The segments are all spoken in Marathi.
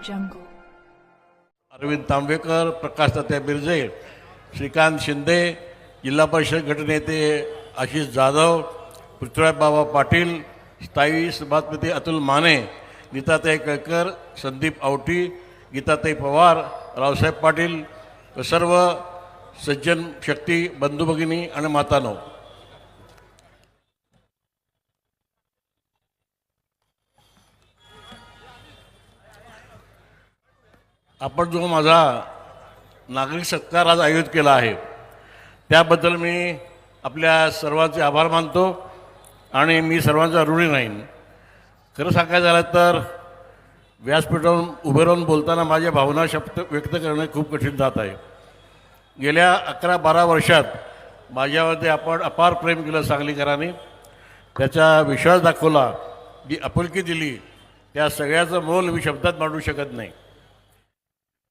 jungle. अरविंद तांबेकर, प्रकाश तात्या बिर्जे, श्रीकांत शिंदे, जिल्हा परिषद गटनेते आशिष जाधव, पृथ्वीराज बाबा पाटील, स्थायी सभापती अतुल माने, नीताताई केळकर, संदीप आवटी, गीताताई पवार, रावसाहेब पाटील व सर्व सज्जन शक्ती बंधू भगिनी आणि मातानो, आपण जो माझा नागरिक सत्कार आज आयोजित केला आहे त्याबद्दल मी आपल्या सर्वांचे आभार मानतो आणि मी सर्वांचा ऋणी राहीन. खरं सांगायचं झालं तर व्यासपीठावरून उभे राहून बोलताना माझ्या भावना शब्द व्यक्त करणे खूप कठीण जात आहे. गेल्या 11-12 वर्षात माझ्यावरती आपण अपार प्रेम केलं सांगलीकरांनी, त्याचा विश्वास दाखवला, जी आपुलकी दिली, त्या सगळ्याचं मोल मी शब्दात मांडू शकत नाही.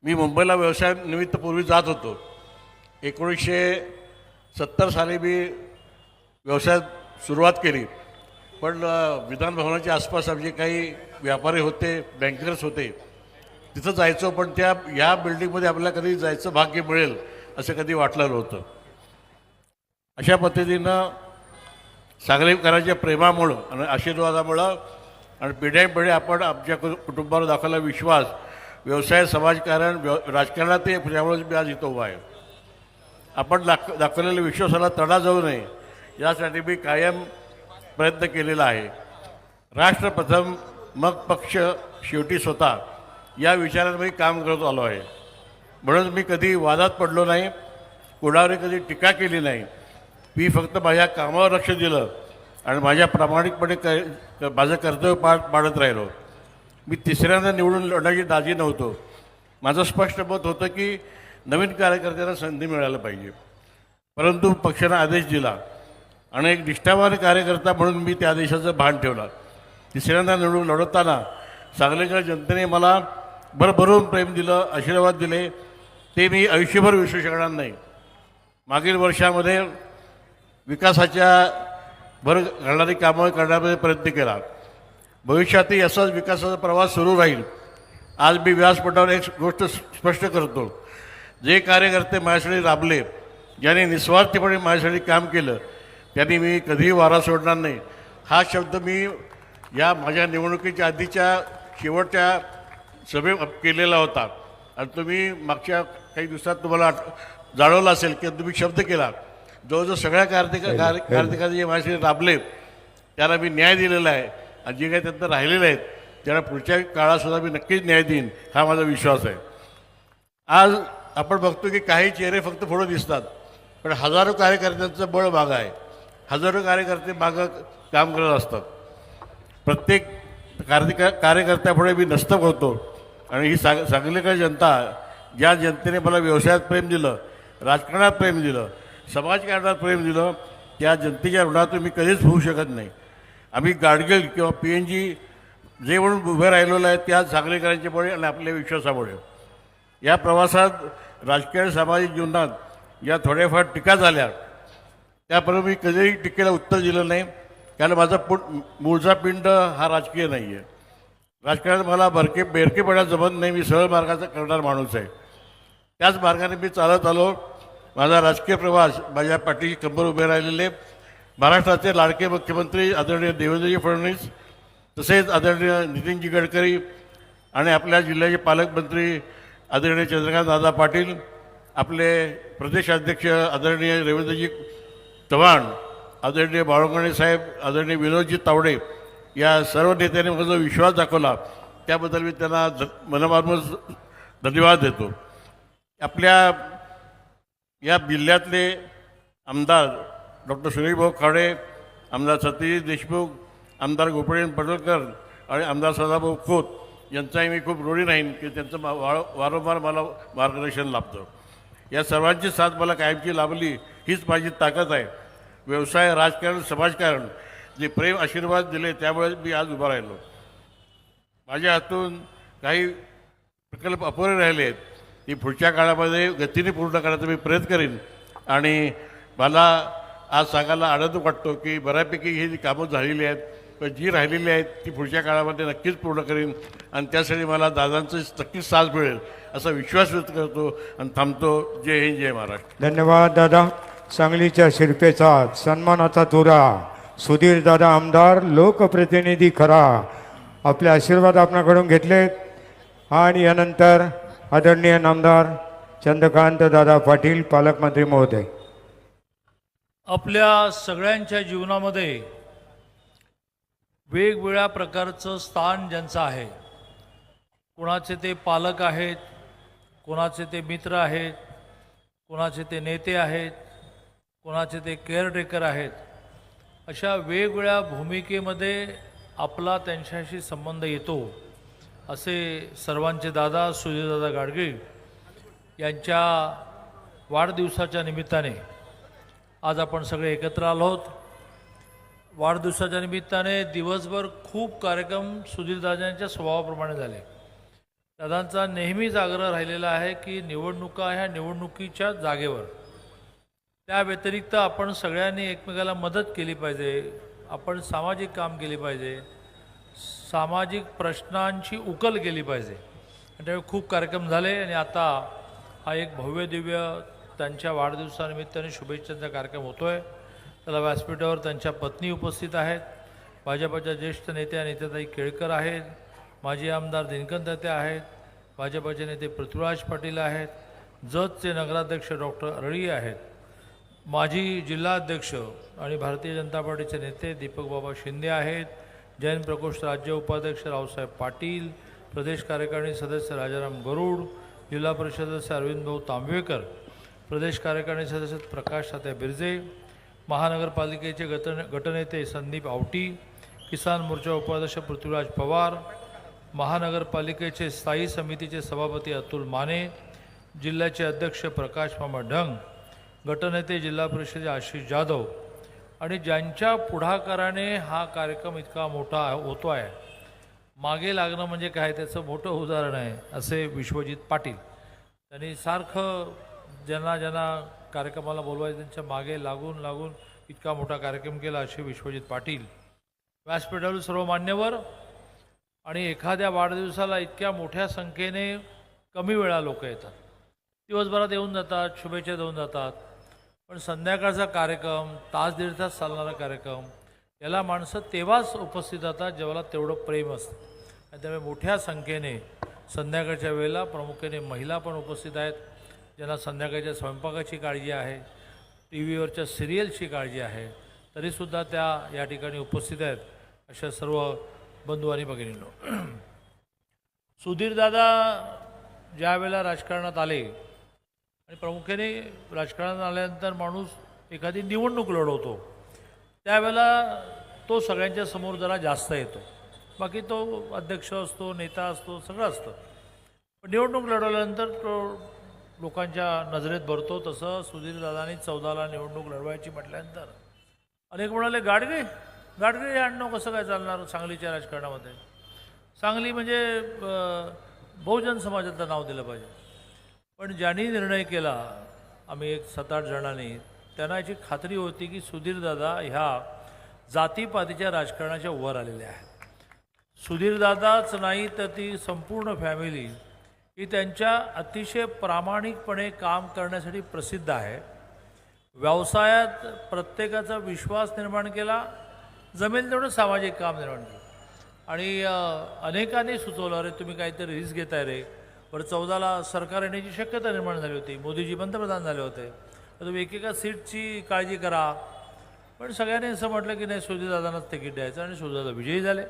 मी मुंबईला व्यवसायानिमित्त पूर्वी जात होतो. 1970 साली मी व्यवसायात सुरुवात केली, पण विधानभवनाच्या आसपास आमचे काही व्यापारी होते, बँकर्स होते, तिथं जायचो, पण ह्या बिल्डिंगमध्ये आपल्याला कधी जायचं भाग्य मिळेल असं कधी वाटलं नव्हतं. अशा पद्धतीनं सांगलीकरांच्या प्रेमामुळं आणि आशीर्वादामुळं आणि पिढ्यानपिढ्या आपण आमच्या कुटुंबावर दाखवला विश्वास, व्यवसाय, समाजकारण, राजकारणात त्यामुळे मी आज इथं उभा आहे. आपण दाखवलेल्या विश्वासाला तडा जाऊ नये यासाठी मी कायम प्रयत्न केलेला आहे. राष्ट्र प्रथम, मग पक्ष, शेवटी स्वतः या विचारात मी काम करत आलो आहे. म्हणून मी कधी वादात पडलो नाही, कोणावर कधी टीका केली नाही. मी फक्त माझ्या कामावर लक्ष दिलं आणि माझ्या प्रामाणिकपणे माझं कर्तव्य पाडत राहिलो. मी तिसऱ्यांदा निवडून लढण्याची दाजी नव्हतो. माझं स्पष्ट मत होतं की नवीन कार्यकर्त्यांना संधी मिळायला पाहिजे, परंतु पक्षानं आदेश दिला आणि एक निष्ठावान कार्यकर्ता म्हणून मी त्या आदेशाचं भान ठेवलं. तिसऱ्यांदा निवडून लढवताना सांगलीकर जनतेने मला भरभरून प्रेम दिलं, आशीर्वाद दिले, ते मी आयुष्यभर विसरू शकणार नाही. मागील वर्षामध्ये विकासाच्या भर घालणारी कामं करण्यामध्ये प्रयत्न केला. भविष्यातही असाच विकासाचा प्रवास सुरू राहील. आज मी व्यासपीठावर एक गोष्ट स्पष्ट करतो, जे कार्यकर्ते माझ्यासाठी राबले, ज्यांनी निस्वार्थीपणे माझ्यासाठी काम केलं, त्यांनी मी कधीही वारा सोडणार नाही हा शब्द मी या माझ्या निवडणुकीच्या आधीच्या शेवटच्या सभेत केलेला होता. आणि तुम्ही मागच्या काही दिवसात तुम्हाला जाणवलं असेल की तुम्ही शब्द केला. जवळजवळ सगळ्या कार्यकर्ते जे माझ्यासाठी राबले त्याला मी न्याय दिलेला आहे आणि जे काही त्यांना राहिलेले आहेत त्यांना पुढच्या काळातसुद्धा मी नक्कीच न्याय देईन हा माझा विश्वास आहे. आज आपण बघतो की काही चेहरे फक्त पुढं दिसतात, पण हजारो कार्यकर्त्यांचं बळ मागं आहे. हजारो कार्यकर्ते मागं काम करत असतात. प्रत्येक कार्यकर्त्यापुढे मी नस्तक होतो आणि ही सांगलीकर जनता, ज्या जनतेने मला व्यवसायात प्रेम दिलं, राजकारणात प्रेम दिलं, समाजकारणात प्रेम दिलं, त्या जनतेच्या ऋणातून मी कधीच होऊ शकत नाही. आम्ही गाडगीळ किंवा PNG जे म्हणून उभे राहिलेलो आहे त्या सांगलीकरांच्यामुळे आणि आपल्या विश्वासामुळे. या प्रवासात राजकीय सामाजिक जीवनात या थोड्याफार टीका झाल्या, त्यापर्यंत मी कधीही टीकेला उत्तर दिलं नाही, कारण माझा मूळचा पिंड हा राजकीय नाही आहे. राजकारणात मला बेरकेपणा जमत नाही. मी सरळ मार्गाचा करणारा माणूस आहे. त्याच मार्गाने मी चालत आलो. माझा राजकीय प्रवास, माझ्या पाठीशी कंबर उभे राहिलेले महाराष्ट्राचे लाडके मुख्यमंत्री आदरणीय देवेंद्रजी फडणवीस, तसेच आदरणीय नितीनजी गडकरी आणि आपल्या जिल्ह्याचे पालकमंत्री आदरणीय चंद्रकांत दादा पाटील, आपले प्रदेशाध्यक्ष आदरणीय रवींद्रजी चव्हाण, आदरणीय बाळगणे साहेब, आदरणीय विनोदजी तावडे, या सर्व नेत्यांनी माझा विश्वास दाखवला, त्याबद्दल मी त्यांना मनोभावून धन्यवाद देतो. आपल्या या जिल्ह्यातले आमदार डॉक्टर सुनीलभाऊ खाडे, आमदार सत्यजित देशमुख, आमदार गोपीनाथ पडळकर आणि आमदार सदाभाऊ खोत यांचाही मी खूप ऋणी राहीन की त्यांचं वारंवार मला मार्गदर्शन लाभतं. या सर्वांची साथ मला कायमची लाभली, हीच माझी ताकद आहे. व्यवसाय, राजकारण, समाजकारण जे प्रेम आशीर्वाद दिले त्यामुळे मी आज उभा राहिलो. माझ्या हातून काही प्रकल्प अपुरे राहिले आहेत, ती पुढच्या काळामध्ये गतीने पूर्ण करण्याचा मी प्रयत्न करीन. आणि मला आज सांगायला आनंद वाटतो की बऱ्यापैकी ही जी कामं झालेली आहेत पण जी राहिलेली आहेत ती पुढच्या काळामध्ये नक्कीच पूर्ण करीन आणि त्यासाठी मला दादांचं नक्कीच साथ मिळेल असा विश्वास व्यक्त करतो आणि थांबतो. जय हिंद, जय महाराष्ट्र. धन्यवाद दादा. सांगलीच्या शिरपेचा सन्मानाचा तुरा सुधीर दादा आमदार लोकप्रतिनिधी खरा आपले आशीर्वाद आपणाकडून घेतलेत आणि यानंतर आदरणीय नामदार चंद्रकांत दादा पाटील पालकमंत्री महोदय. आपल्या सगळ्यांच्या जीवनामध्ये वेगवेगळ्या प्रकारचं स्थान ज्यांचं आहे, कोणाचे ते पालक आहेत, कोणाचे ते मित्र आहेत, कोणाचे ते नेते आहेत, कोणाचे ते केअरटेकर आहेत, अशा वेगवेगळ्या भूमिकेमध्ये आपला त्यांच्याशी संबंध येतो. असे सर्वांचे दादा सुधीरदादा गाडगीळ यांच्या वाढदिवसाच्या निमित्ताने आज आपण सगळे एकत्र आलो आहोत. वाढदिवसाच्या निमित्ताने दिवसभर खूप कार्यक्रम सुधीरदादांच्या स्वभावाप्रमाणे झाले. दादांचा नेहमीच आग्रह राहिलेला आहे की निवडणुका ह्या निवडणुकीच्या जागेवर, त्या व्यतिरिक्त आपण सगळ्यांनी एकमेकाला मदत केली पाहिजे, आपण सामाजिक काम केले पाहिजे, सामाजिक प्रश्नांची उकल केली पाहिजे. आणि त्यामुळे खूप कार्यक्रम झाले आणि आता हा एक भव्य दिव्य त्यांच्या वाढदिवसानिमित्ताने शुभेच्छांचा कार्यक्रम होतो आहे. त्याला व्यासपीठावर त्यांच्या पत्नी उपस्थित आहेत, भाजपच्या ज्येष्ठ नेत्या नेत्याताई केळकर आहेत, माजी आमदार दिनकन तात्या आहेत, भाजपचे नेते पृथ्वीराज पाटील आहेत, जतचे नगराध्यक्ष डॉक्टर अरळी आहेत, माजी जिल्हाध्यक्ष आणि भारतीय जनता पार्टीचे नेते दीपक बाबा शिंदे आहेत, जैन प्रकोष्ठ राज्य उपाध्यक्ष रावसाहेब पाटील, प्रदेश कार्यकारिणी सदस्य राजाराम गरुड, जिल्हा परिषद सदस्य अरविंद भाऊ तांबवेकर, प्रदेश कार्यकारिणी सदस्य प्रकाश तात्या बिर्जे, महानगरपालिकेचे गटनेते संदीप आवटी, किसान मोर्चा उपाध्यक्ष पृथ्वीराज पवार, महानगरपालिकेचे स्थायी समितीचे सभापती अतुल माने, जिल्ह्याचे अध्यक्ष प्रकाश मामा ढंग, गटनेते जिल्हा परिषद आशिष जाधव आणि ज्यांच्या पुढाकाराने हा कार्यक्रम इतका मोठा होतो आहे, मागे लागणं म्हणजे काय त्याचं मोठं उदाहरण आहे असे विश्वजित पाटील. त्यांनी सारखं ज्यांना ज्यांना कार्यक्रमाला बोलवायचं त्यांच्या मागे लागून लागून इतका मोठा कार्यक्रम केला असे विश्वजित पाटील. व्यासपीठावर सर्व मान्यवर आणि एखाद्या वाढदिवसाला इतक्या मोठ्या संख्येने कमी वेळा लोक येतात, दिवसभरात येऊन जातात, शुभेच्छा देऊन जातात, पण संध्याकाळचा कार्यक्रम, तास दीड तास चालणारा कार्यक्रम, याला माणसं तेव्हाच उपस्थित राहतात जेव्हा तेवढं प्रेम असतं. आणि त्यामुळे मोठ्या संख्येने संध्याकाळच्या वेळेला प्रामुख्याने महिला पण उपस्थित आहेत, ज्यांना संध्याकाळच्या स्वयंपाकाची काळजी आहे, टी व्हीवरच्या सिरियल्सची काळजी आहे, तरीसुद्धा त्या या ठिकाणी उपस्थित आहेत. अशा सर्व बंधू आणि भगिनींनो, सुधीरदादा ज्या वेळेला राजकारणात आले आणि प्रामुख्याने राजकारणात आल्यानंतर माणूस एखादी निवडणूक लढवतो त्यावेळेला तो सगळ्यांच्या समोर जरा जास्त येतो. बाकी तो अध्यक्ष असतो, नेता असतो, सगळं असतं, पण निवडणूक लढवल्यानंतर तो लोकांच्या नजरेत भरतो. तसं सुधीरदादांनी 14ला निवडणूक लढवायची म्हटल्यानंतर अनेक म्हणाले गाडगे गाडगे आणणं कसं काय चालणार सांगलीच्या राजकारणामध्ये. सांगली म्हणजे बहुजन समाजाचं नाव दिलं पाहिजे. पण ज्यांनी निर्णय केला, आम्ही एक 7-8 जणांनी, त्यांना याची खात्री होती की सुधीरदादा ह्या जातीपातीच्या राजकारणाच्या वर आलेले आहेत. सुधीरदादाच नाही तर ती संपूर्ण फॅमिली ही त्यांच्या अतिशय प्रामाणिकपणे काम करण्यासाठी प्रसिद्ध आहे. व्यवसायात प्रत्येकाचा विश्वास निर्माण केला, जमेल तेवढं सामाजिक काम निर्माण केलं. आणि अनेकांनी सुचवलं, अरे तुम्ही काहीतरी रिस्क घेताय रे, बरं 14ला सरकार येण्याची शक्यता निर्माण झाली होती, मोदीजी पंतप्रधान झाले होते, तर तुम्ही एकेका सीटची काळजी करा. पण सगळ्यांनी असं म्हटलं की नाही, सुधीरदादांनाच तिकीट द्यायचं आणि सुधीरदादा विजयी झाले.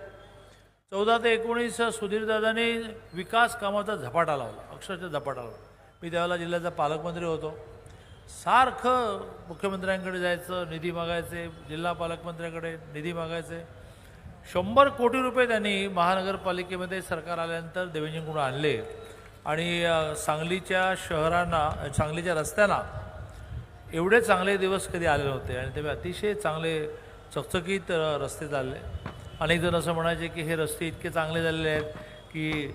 14 ते 19 सुधीरदादांनी विकास कामाचा झपाटा लावला, अक्षरशः झपाटा लावला. मी त्यावेळेला जिल्ह्याचा पालकमंत्री होतो, सारखं मुख्यमंत्र्यांकडे जायचं, निधी मागायचे, जिल्हा पालकमंत्र्यांकडे निधी मागायचे. 100 कोटी रुपये त्यांनी महानगरपालिकेमध्ये सरकार आल्यानंतर देवेंद्रजींकडून आणले आणि सांगलीच्या शहरांना, सांगलीच्या रस्त्यांना एवढे चांगले दिवस कधी आले नव्हते आणि ते अतिशय चांगले चकचकीत रस्ते चालले. अनेक जण असं म्हणायचे की हे रस्ते इतके चांगले झालेले आहेत की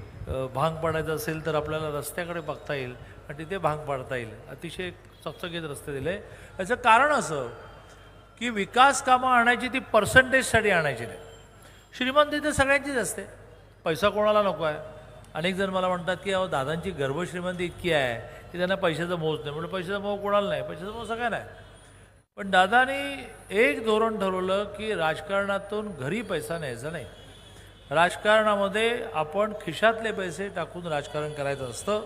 भांग पाडायचं असेल तर आपल्याला रस्त्याकडे बघता येईल आणि तिथे भांग पाडता येईल. अतिशय चकचकीत रस्ते दिले. याचं कारण असं की विकास कामं आणायची ती पर्सेंटेजसाठी आणायची नाही, श्रीमंती तर सगळ्यांचीच असते, पैसा कोणाला नको आहे. अनेक जण मला म्हणतात की अहो दादांची गर्भश्रीमंती इतकी आहे की त्यांना पैशाचा मोह नाही. म्हणजे पैशाचा मोह कोणाला नाही, पैशाचा मोह सगळ्यांना आहे. पण दादानी एक धोरण ठरवलं की राजकारणातून घरी पैसा न्यायचा नाही. राजकारणामध्ये आपण खिशातले पैसे टाकून राजकारण करायचं असतं.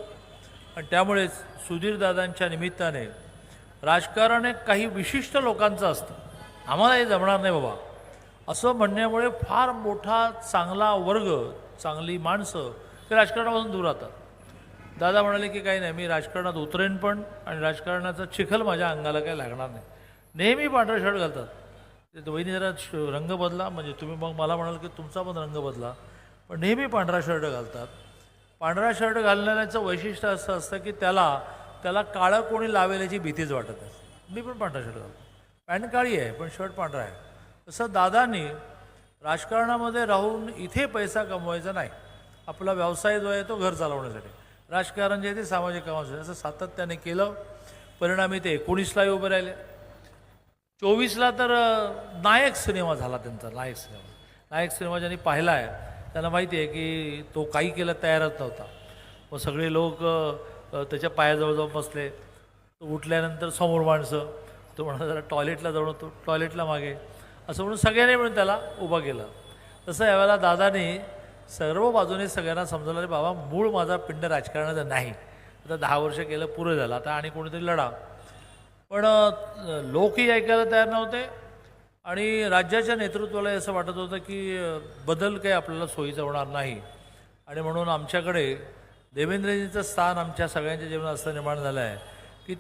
आणि त्यामुळेच सुधीरदादांच्या निमित्ताने राजकारण एक काही विशिष्ट लोकांचं असतं, आम्हाला हे जमणार नाही बाबा असं म्हणण्यामुळे फार मोठा चांगला वर्ग, चांगली माणसं ते राजकारणापासून दूर राहतात. दादा म्हणाले की काही नाही, मी राजकारणात उतरेन पण, आणि राजकारणाचा चिखल माझ्या अंगाला काही लागणार नाही. नेहमी पांढरा शर्ट घालतात. ते वहिनी जरा रंग बदला, म्हणजे तुम्ही मग मला म्हणाल की तुमचा पण रंग बदला, पण नेहमी पांढरा शर्ट घालतात. पांढरा शर्ट घालणाऱ्याचं वैशिष्ट्य असं असतं की त्याला काळं कोणी लावेल याची भीतीच वाटत आहे. मी पण पांढरा शर्ट घालतो, पॅन्ट काळी आहे पण शर्ट पांढरा आहे. तसं दादांनी राजकारणामध्ये राहून इथे पैसा कमवायचा नाही, आपला व्यवसाय जो आहे तो घर चालवण्यासाठी, राजकारण जे आहे ते सामाजिक कामासाठी, असं सातत्याने केलं. परिणामी ते 19ला उभे राहिले. 24ला तर नायक सिनेमा झाला त्यांचा. नायक सिनेमा ज्यांनी पाहिला आहे त्यांना माहिती आहे की तो काही केला तयारच नव्हता. मग सगळे लोक त्याच्या पायाजवळ जाऊन बसले. तो उठल्यानंतर समोर माणसं, तो म्हणा जरा टॉयलेटला जाऊन, तो टॉयलेटला मागे, असं म्हणून सगळ्यांनी मिळून त्याला उभं केलं. तसं यावेळेला दादानी सर्व बाजूने सगळ्यांना समजवलं की बाबा मूळ माझा पिंड राजकारणाचा नाही, आता 10 वर्ष केलं पुरं झालं, आता आणि कोणीतरी लढा. पण लोकही ऐकायला तयार नव्हते आणि राज्याच्या नेतृत्वाला असं वाटत होतं की बदल काही आपल्याला सोयीचा होणार नाही. आणि म्हणून आमच्याकडे देवेंद्रजींचं स्थान आमच्या सगळ्यांच्या जीवनात असं निर्माण झालं आहे की